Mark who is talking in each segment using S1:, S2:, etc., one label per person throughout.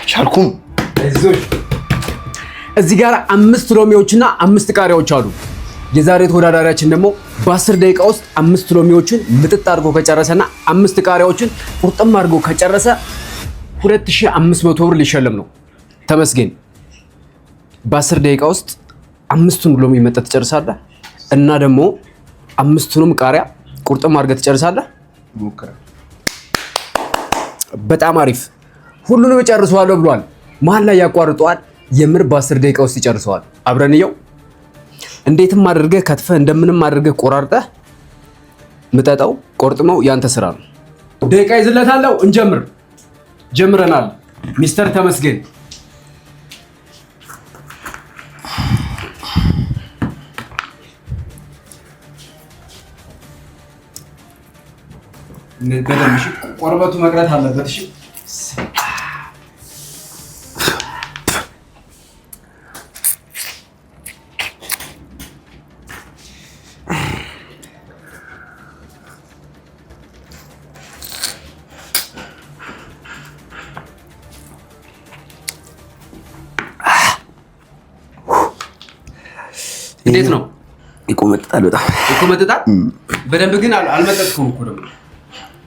S1: ሻልኩም
S2: አይዞሽ። እዚህ ጋር 5 ሎሚዎችና 5 ቃሪያዎች አሉ። የዛሬ ተወዳዳሪያችን ደግሞ በ10 ደቂቃ ውስጥ 5 ሎሚዎችን ምጥጥ አድርጎ ከጨረሰና 5 ቃሪያዎችን ቁርጥም አድርጎ ከጨረሰ 2500 ብር ሊሸለም ነው። ተመስገን። በ10 ደቂቃ ውስጥ 5ቱን ሎሚ መጠጥ ትጨርሳለህ እና ደግሞ 5ቱንም ቃሪያ ቁርጥም አድርገህ ትጨርሳለህ። በጣም አሪፍ። ሁሉንም ጨርሰዋለሁ ብሏል። መሀል ላይ ያቋርጠዋል። የምር በ10 ደቂቃ ውስጥ ይጨርሰዋል። አብረንየው እንዴትም አድርገህ ከትፈህ እንደምንም አድርገህ ቆራርጠህ ምጠጣው ቆርጥመው ያንተ ስራ ነው። ደቂቃ ይዝለታለሁ። እንጀምር። ጀምረናል። ሚስተር ተመስገን በደምሽ ቆርበቱ መቅረት አለበት። እሺ እንዴት ነው?
S1: ይቆመጥጣል። በጣም
S2: ይቆመጥጣል። በደንብ ግን አልመጠጥኩም እኮ ደግሞ።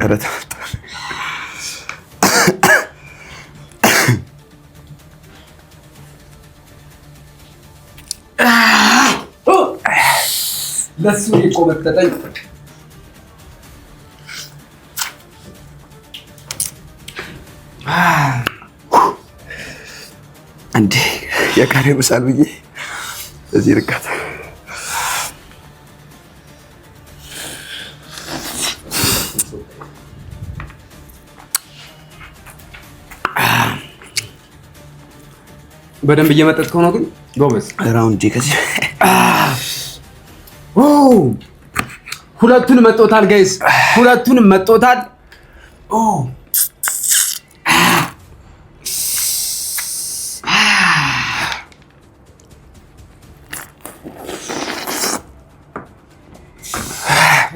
S1: ኧረ
S2: ለሱ ይቆመጠጠኝ።
S1: አንዴ የቃሪያ ምሳል ብዬ እዚህ ርቀት
S2: በደንብ እየመጠጥከው ነው ግን ጎበዝ።
S1: ራውንድ ከዚህ
S2: ሁለቱን መጦታል ጋይስ፣ ሁለቱን መጦታል።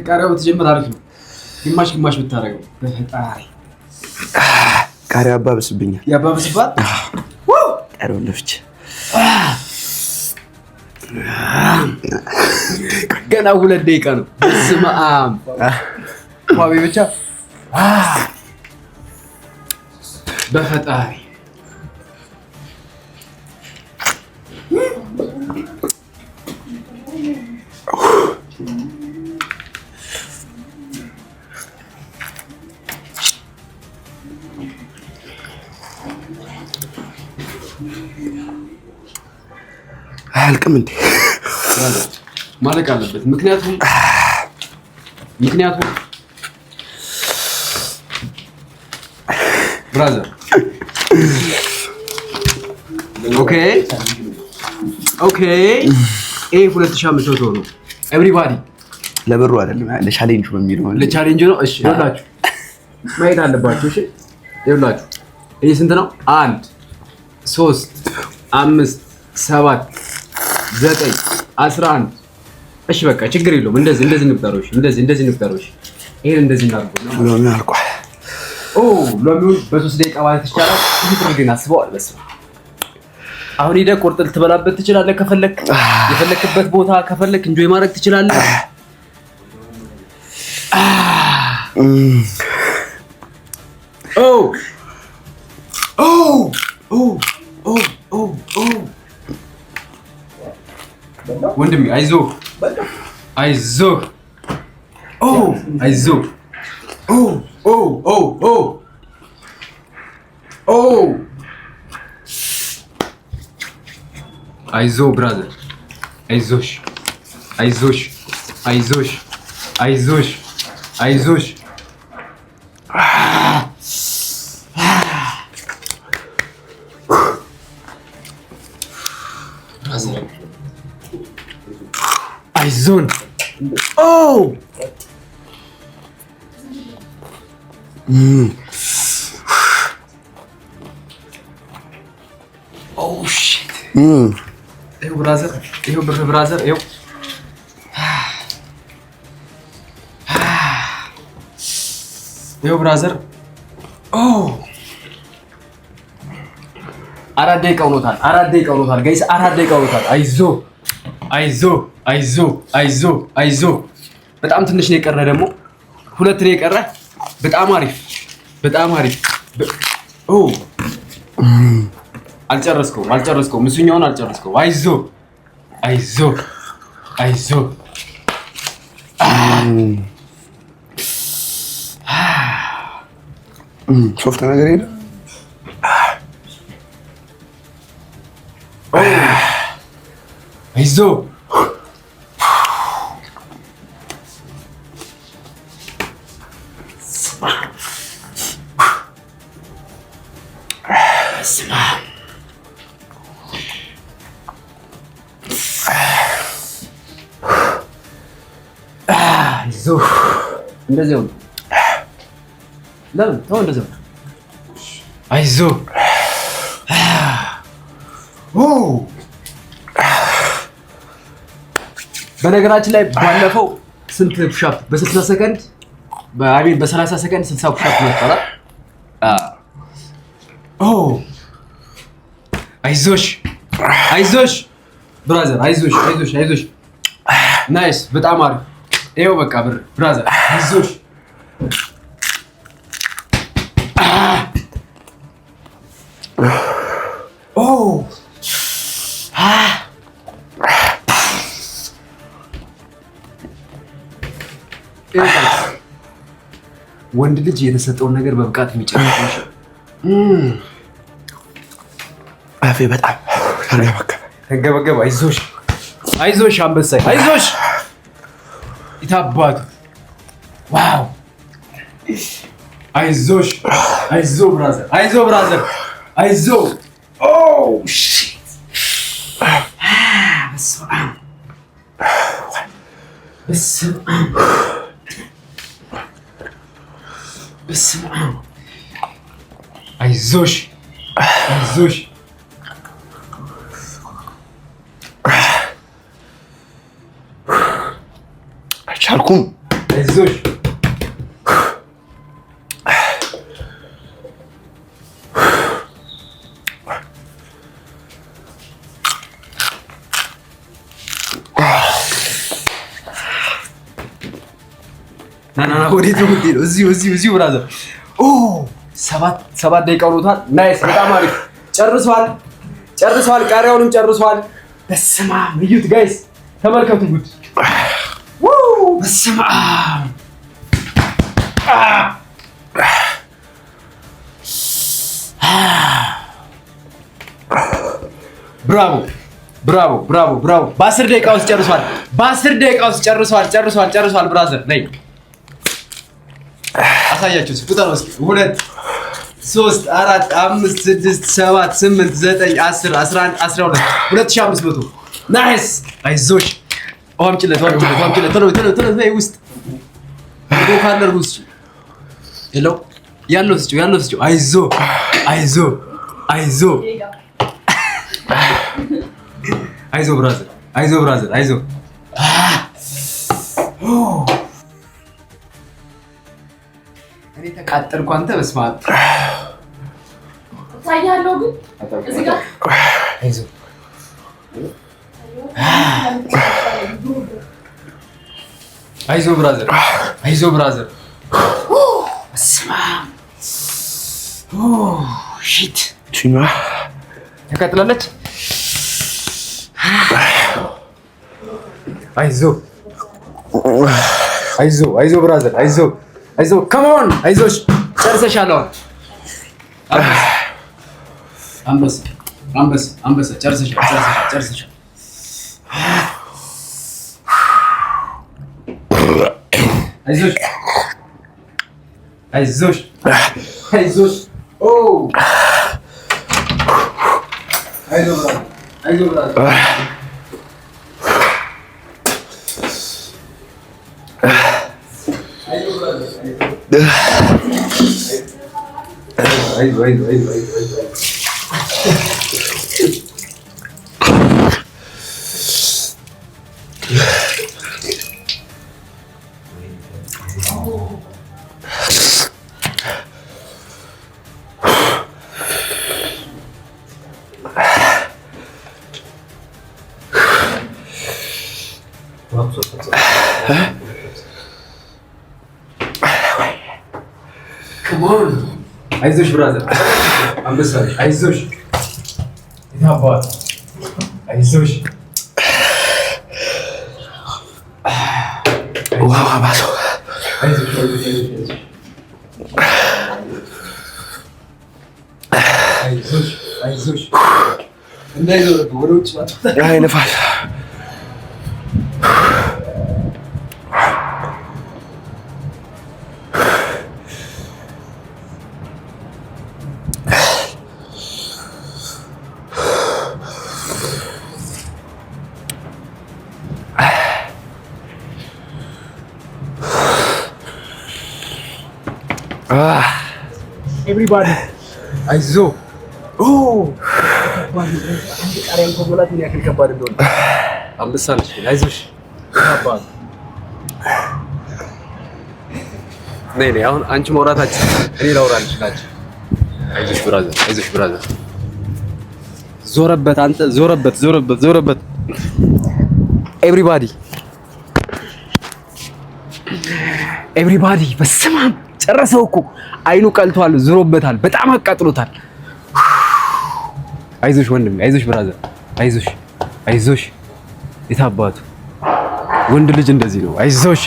S2: ቃሪያው ብትጀምር አሪፍ ነው። ግማሽ ግማሽ ብታረገው በፈጣሪ።
S1: ቃሪያ አባብስብኛል።
S2: ያባብስባል።
S1: ቃሪያው ለፍቼ
S2: ገና 2 ደቂቃ ነው። በስመ አብ ፋቢ ብቻ በፈጣሪ
S1: አያልቅም እንዴ?
S2: ማለቅ አለበት። ምክንያቱም ብራዘር ኦኬ ይሄ 2500 ነው። ኤቭሪባዲ
S1: ለብሩ አይደለም ለቻሌንጁ ነው የሚለው።
S2: ለቻሌንጁ ነው። እሺ ይኸውላችሁ ማየት አለባችሁ። እሺ ይኸውላችሁ ይሄ ስንት ነው? 1 3 5 7 9 11 እሺ በቃ ችግር የለውም። እንደዚህ እንፍጠሮሽ። እንደዚህ እንፍጠሮሽ። ይሄን እንደዚህ እናድርገው ነው።
S1: ሎሚ አልቋል።
S2: ሎሚውን በ3 ደቂቃ ማለት ይቻላል። ይሄ ትርግና አስበዋል። በስ አሁን ሄደህ ቆርጠህ ልትበላበት ትችላለህ። ከፈለክ የፈለክበት ቦታ ከፈለክ እንጆይ ማድረግ ትችላለህ። ወንድሜ አይዞህ አይዞህ አይዞህ አይዞህ ብራዘር አይዞሽ አይዞሽ አይዞሽ አይዞሽ አይዞሽ አይዞን ሺት ይኸው ብራዘር ይኸው ብር ብራዘር ይኸው ይኸው ብራዘር 4 ደቂቃ ሆኖታል። 4 ደቂቃ ሆኖታል ጋይስ፣ 4 ደቂቃ ሆኖታል። አይዞ። በጣም ትንሽ ነው የቀረ ደግሞ 2 ነው የቀረ። በጣም አሪፍ። አልጨረስከውም። እሱኛውን አልጨረስከውም። አይዞ።
S1: ሶፍት ነገር የለም።
S2: አይዞ እንደዚህ ነው። ለምን ተው እንደዚህ ነው። አይዞ በነገራችን ላይ ባለፈው ስንት ፑሻፕ በ60 ሰከንድ በ30 ሰከንድ 60 ፑሻፕ ነው። አይዞሽ ብራዘር፣ አይዞሽ። ናይስ፣ በጣም አሪፍ። ይኸው በቃ ብራዘር አይዞሽ። ወንድ ልጅ የተሰጠውን ነገር በብቃት የሚጨርስ
S1: አፌ በጣም
S2: ተንገበገበ። አይዞሽ አንበሳይ፣ አይዞሽ ይታባቱ። ዋው! አይዞ ብራዘር፣ አይዞ። በስመ አብ። አይዞሽ
S1: አልቻልኩም።
S2: አይዞሽ ና ወዴት ነው የምትሄደው? እዚሁ ብራዘር። ሰባት ደቂቃ ሆኖታል። ናይስ፣ በጣም አሪፍ። ጨርሷል። ቃሪያውንም ጨርሷል። በስመ አብ እዩት ጋይስ፣ ተመልከቱ ጉድ። በስመ አብ። ብራቮ። በ10 ደቂቃ ውስጥ ጨርሷል። ብራዘር ነይ አሳያችሁ። ቁጥር እስኪ 2 3 4 5 6 7 8 9 10 11 12 2500። ናይስ። አይዞሽ። ውሃም ጭለት ቶሎ ነይ ውስጥ ካለር ውስጥ ያለው ስጪው። አይዞ ብራዘር፣ አይዞ። እኔ ተቃጠልኩ። አንተ በስመ አብ
S3: ታያለው። ግን እዚህ ጋር
S2: አይዞ ብራዘር። በስመ አብ ሺት ተቃጥላለች። አይዞ ብራዘር፣ አይዞ ከሞን፣ አይዞሽ። ጨርሰሻል። አንበሳ ጨርሰሻል። አይዞሽ። አይዞ ብራዘር። አይዞሽ ብራዘር፣ አንበሳ አይዞሽ፣ ይታባል አይዞሽ።
S1: ዋው አባሶ
S2: አይዞሽ አይዞሽ። እንዳይዞር ወደ ውጭ ማለት
S1: አይ ነፋስ
S2: ኤቭሪባዲ አይዞ። ቃሪያን ከሞላት ምን ያክል ከባድ እንደሆነ አንበሳ ነች። አይዞሽ ነይ አሁን አንቺ ማውራታችን እኔ ላውራልሽ ናቸው። አይዞሽ ብራዘር፣ አይዞሽ ብራዘር። ዞረበት አንተ፣ ዞረበት። ኤቭሪባዲ በስመ አብ ጨረሰው እኮ አይኑ ቀልቷል፣ ዞሮበታል፣ በጣም አቃጥሎታል። አይዞሽ ወንድሜ፣ አይዞሽ ብራዘር፣ አይዞሽ። የታባቱ ወንድ ልጅ እንደዚህ ነው። አይዞሽ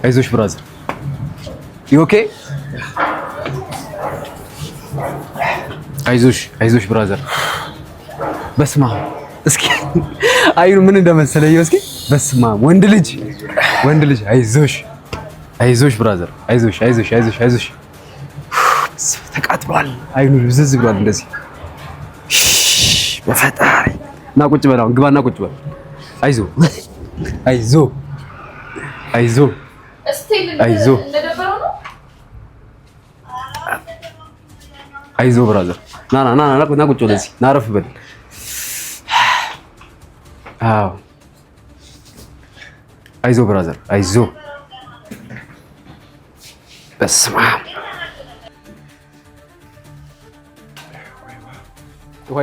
S2: አይዞሽ ብራዘር። ኦኬ አይዞሽ ብራዘር። በስመ አብ እስኪ አይኑ ምን እንደመሰለ እስኪ በስመ አብ ወንድ ልጅ አይዞሽ ብራዘር፣ አይዞሽ። ተቃጥሏል፣ አይኑ ዝዝ ብሏል። እንደዚህ በፈጣሪ እና ቁጭ በል አሁን ግባና ቁጭ በል። አይዞ ብራዘር፣ ና ቁጭ በል እዚህ ና አረፍ በል። አዎ አይዞ ብራዘር፣ አይዞ። በስመ አብ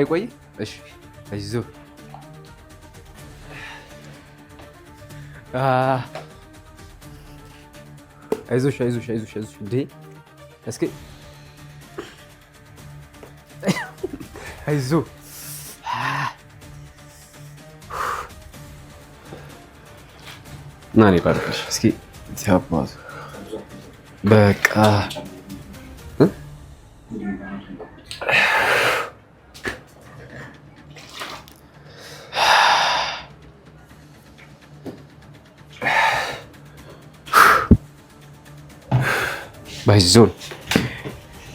S2: ቆይ። እሺ አይዞ። አይዞሽ እንዴ እስኪ አይዞ። ናኔ ባርክሽ እስኪ ሲያባዝ በቃ ባይዞን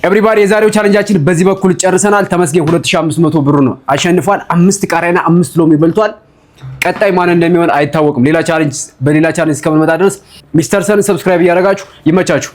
S2: ኤቭሪባዲ የዛሬው ቻሌንጃችን በዚህ በኩል ጨርሰናል። ተመስገን 2500 ብር ነው አሸንፏል። 5 ቃሪያና 5 ሎሚ በልቷል። ቀጣይ ማን እንደሚሆን አይታወቅም። በሌላ ቻሌንጅ እስከምንመጣ ድረስ ሚስተር ሰን ሰብስክራይብ እያደረጋችሁ ይመቻችሁ።